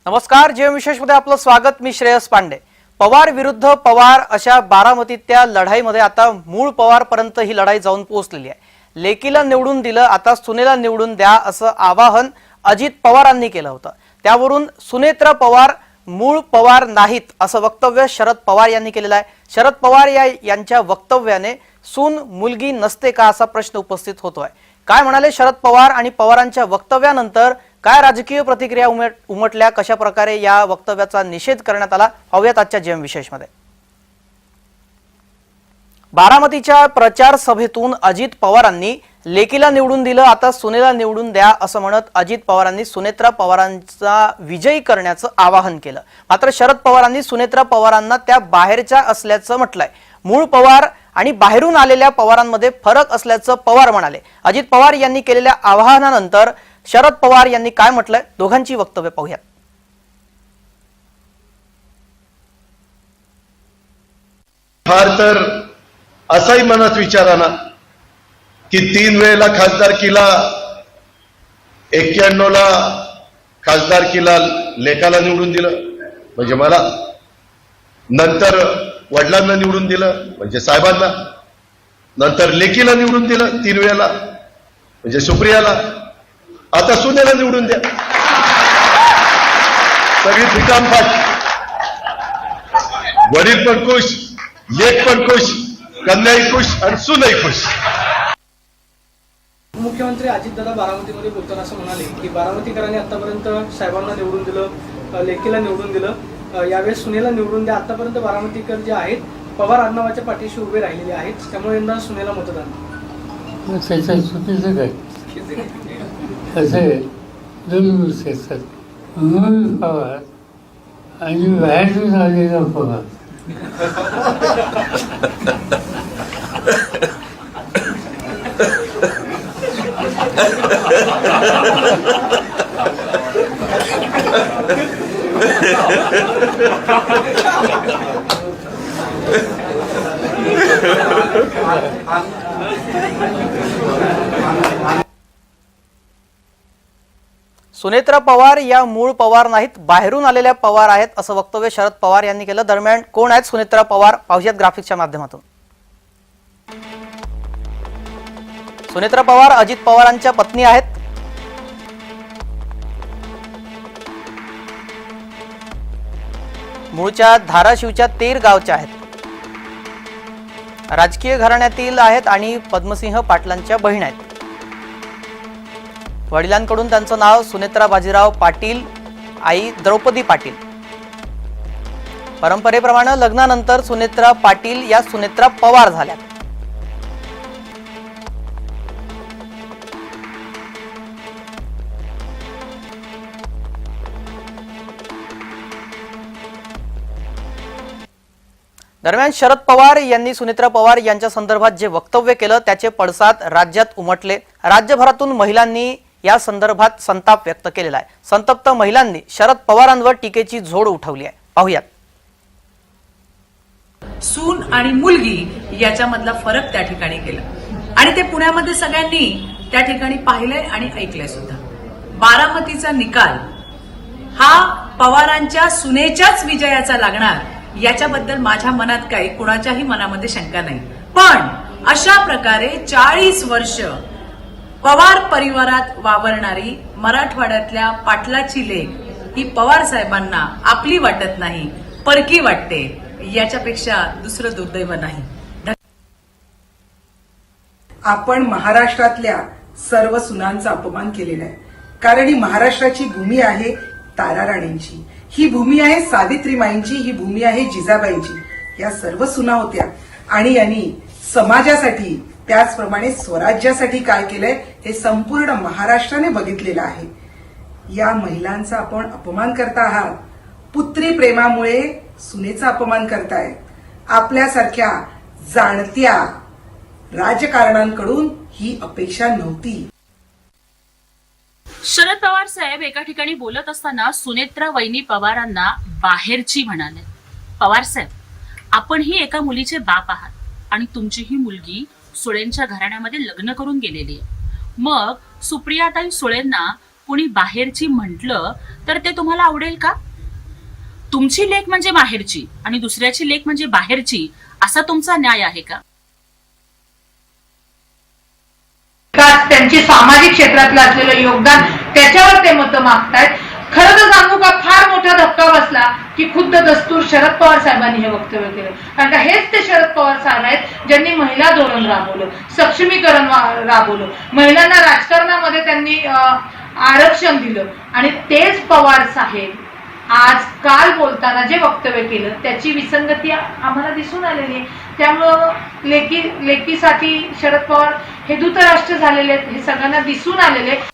नमस्कार, जीवन विशेषमध्ये आपलं स्वागत. मी श्रेयस पांडे. पवार विरुद्ध पवार अशा बारामतीतल्या लढाईमध्ये आता मूळ पवार पर्यंत ही लढाई जाऊन पोहोचलेली आहे. लेकीला निवडून दिलं, आता सुनेला निवडून द्या असं आवाहन अजित पवारांनी केलं होतं. त्यावरून सुनेत्रा पवार मूळ पवार नाहीत असं वक्तव्य शरद पवार यांनी केलेलं आहे. शरद पवार यांच्या वक्तव्याने सून मुलगी नसते का असा प्रश्न उपस्थित होतोय. काय म्हणाले शरद पवार आणि पवारांच्या वक्तव्यानंतर काय राजकीय प्रतिक्रिया उमटल्या, कशा प्रकारे या वक्तव्याचा निषेध करण्यात आला, पाहूयात आजच्या जीवन विशेषमध्ये. बारामतीच्या प्रचार सभेतून अजित पवारांनी लेकीला निवडून दिलं, आता सुनेला निवडून द्या असं म्हणत अजित पवारांनी सुनेत्रा पवारांचा विजयी करण्याचं आवाहन केलं. मात्र शरद पवारांनी सुनेत्रा पवारांना त्या बाहेरच्या असल्याचं म्हटलंय. मूळ पवार आणि बाहेरून आलेल्या पवारांमध्ये फरक असल्याचं पवार म्हणाले. अजित पवार यांनी केलेल्या आवाहनानंतर शरद पवार यांनी काय म्हटलंय, दोघांची वक्तव्य पाहूयात. फार तर असाही मनात विचार आला की 3 वेळेला खासदारकीला 91 ला खासदारकीला लेकाला निवडून दिलं म्हणजे मला, नंतर वडिलांना निवडून दिलं म्हणजे साहेबांना, नंतर लेकीला निवडून दिलं 3 वेळेला म्हणजे सुप्रियाला, आता सुनेला निवडून द्या. सगळी फिकामफाट, वडील पण खुश, लेक पण खुश, कन्याही खुश आणि सुनही खुश. मुख्यमंत्री अजितदादा बारामतीमध्ये बोलताना असं म्हणाले की बारामतीकरांनी आतापर्यंत साहेबांना निवडून दिलं, लेकीला निवडून दिलं, यावेळेस सुनेला निवडून द्या. आतापर्यंत बारामतीकर जे आहेत पवार आडनावाच्या पाठीशी उभे राहिलेले आहेत, त्यामुळे यंदा सुनेला मतदान. चुकीचं काय असे दोन गोष्टी असतात. मूळ पवार आणि बाहेरून आलेला पवार. सुनेत्रा पवार या मूळ पवार नाहीत, बाहेरून आलेल्या पवार आहेत असं वक्तव्य शरद पवार यांनी केलं. दरम्यान कोण आहेत सुनेत्रा पवार, पाहुयात ग्राफिक्सच्या माध्यमातून. सुनेत्रा पवार अजित पवारांच्या पत्नी आहेत. मूळच्या धाराशिवच्या तेर गावच्या आहेत. राजकीय घराण्यातील आहेत आणि पद्मसिंह पाटलांच्या बहीण आहेत. वडिलांकडून त्यांचं नाव सुनेत्रा बाजीराव पाटील, आई द्रौपदी पाटील. परंपरेप्रमाणे लग्नानंतर सुनेत्रा पाटील या सुनेत्रा पवार झाल्या. दरम्यान शरद पवार यांनी सुनेत्रा पवार यांच्या संदर्भात जे वक्तव्य केलं त्याचे पडसाद राज्यात उमटले. राज्यभरातून महिलांनी या संदर्भात संताप व्यक्त केलेला आहे. संतप्त महिलांनी शरद पवारांवर टीकेची झोड उठवली आहे. पाहूयात. सून आणि मुलगी याच्यामधला फरक त्या ठिकाणी केला आणि ते पुण्यामध्ये सगळ्यांनी त्या ठिकाणी पाहिलंय आणि ऐकलंय सुद्धा. बारामतीचा निकाल हा पवारांच्या सुनेच्याच विजयाचा लागणार याच्याबद्दल माझ्या मनात काही कुणाच्याही मनामध्ये शंका नाही. पण अशा प्रकारे 40 वर्ष पवार परिवारात वावरणारी मराठवाड्यातल्या पाटलाची लेक ही पवार साहेबांना आपली वाटत नाही, परकी वाटते, याच्यापेक्षा दुसरं दुर्दैव नाही. आपण महाराष्ट्रातल्या सर्व सुनांचा अपमान केलेला आहे. कारण ही महाराष्ट्राची भूमी आहे तारा राणींची, ही भूमी आहे सावित्रीमाईंची, ही भूमी आहे जिजाबाईंची. या सर्व सुना होत्या आणि यांनी समाजासाठी त्याचप्रमाणे स्वराज्यासाठी काय केलंय हे संपूर्ण महाराष्ट्राने बघितलेलं आहे. या महिलांचा आपण अपमान करता आहात. पुत्री प्रेमामुळे सुनेचा अपमान करताय. आपल्यासारख्या जाणत्या राजकारणांकडून ही अपेक्षा नव्हती. शरद पवार साहेब एका ठिकाणी बोलत असताना सुनेत्रा वहिनी पवारांना बाहेरची म्हणाले. पवार साहेब, आपणही एका मुलीचे बाप आहात आणि तुमची ही मुलगी सुळेंच्या घराण्यामध्ये लग्न करून गेलेली आहे. मग सुप्रियाताई सुळेंना कुणी बाहेरची म्हटलं तर ते तुम्हाला आवडेल का? तुमची लेक म्हणजे माहेरची आणि दुसऱ्याची लेक म्हणजे बाहेरची, असा तुमचा न्याय आहे का? त्यांची सामाजिक क्षेत्रातलं असलेलं योगदान, त्याच्यावर ते मतं मागतायत. खरं तर सांगू का, फार मोठा धक्का बसला की खुद्द दस्तूर शरद पवार साहेबांनी हे वक्तव्य केलं. कारण का हेच ते शरद पवार साहेब आहेत ज्यांनी महिला धोरण राबवलं, सक्षमीकरण राबवलं, महिलांना राजकारणामध्ये त्यांनी आरक्षण दिलं. आणि तेच पवार साहेब आज काल बोलताना जे वक्तव्य केलं त्याची विसंगती आम्हाला दिसून आलेली आहे. त्यामुळं लेकीसाठी शरद पवार हे धृतराष्ट्र झालेले आहेत, हे सगळ्यांना दिसून आलेले आहे.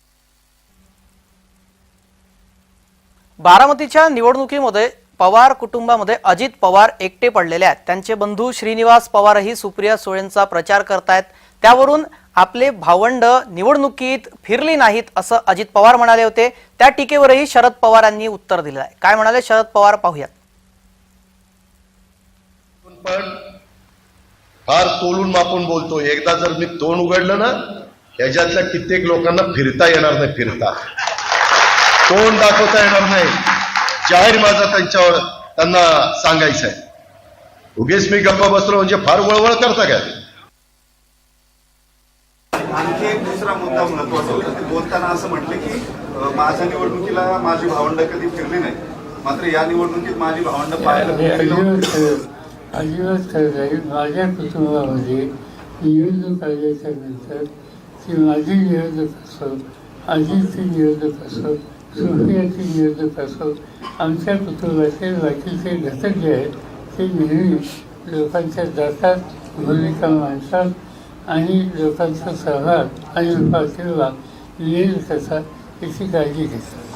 बारामतीच्या निवडणुकीमध्ये पवार कुटुंबामध्ये अजित पवार एकटे पडलेले आहेत. त्यांचे बंधू श्रीनिवास पवारही सुप्रिया सुळेंचा प्रचार करतायत. त्यावरून आपले भावंड निवडणुकीत फिरली नाहीत असं अजित पवार म्हणाले होते. त्या टीकेवरही शरद पवारांनी उत्तर दिलं आहे. काय म्हणाले शरद पवार पाहूयात. पण फार तोलून मापून बोलतो. एकदा जर मी तोंड उघडलं ना, ह्याच्यातल्या कित्येक लोकांना फिरता येणार नाही. फिरता तोंड दाखवता येणार नाही. जाहीर माझा त्यांना सांगायचं आहे. उगेच मी गप्पा बसलो म्हणजे फार वळवळ करता काय? आणखी एक दुसरा मुद्दा महत्वाचा होता. ते बोलताना असं म्हटले की माझ्या निवडणुकीला माझी भावंड कधी फिरली नाही, मात्र या निवडणुकीत माझी भावंड पाहायला अजिबात खरं नाही. माझ्या कुटुंबामध्ये निवडणूक आल्याच्या नंतर ती माझी निवडणूक असो, अजितची निवडणूक असो, सुप्रियाची निवडणूक असो, आमच्या कुटुंबाचे बाकीचे घटक जे आहेत ते नेहमी लोकांच्या जातात, भूमिका मांडतात आणि लोकांचा सहभाग आणि उपासेवा निर्णय करतात, याची काळजी घेतात.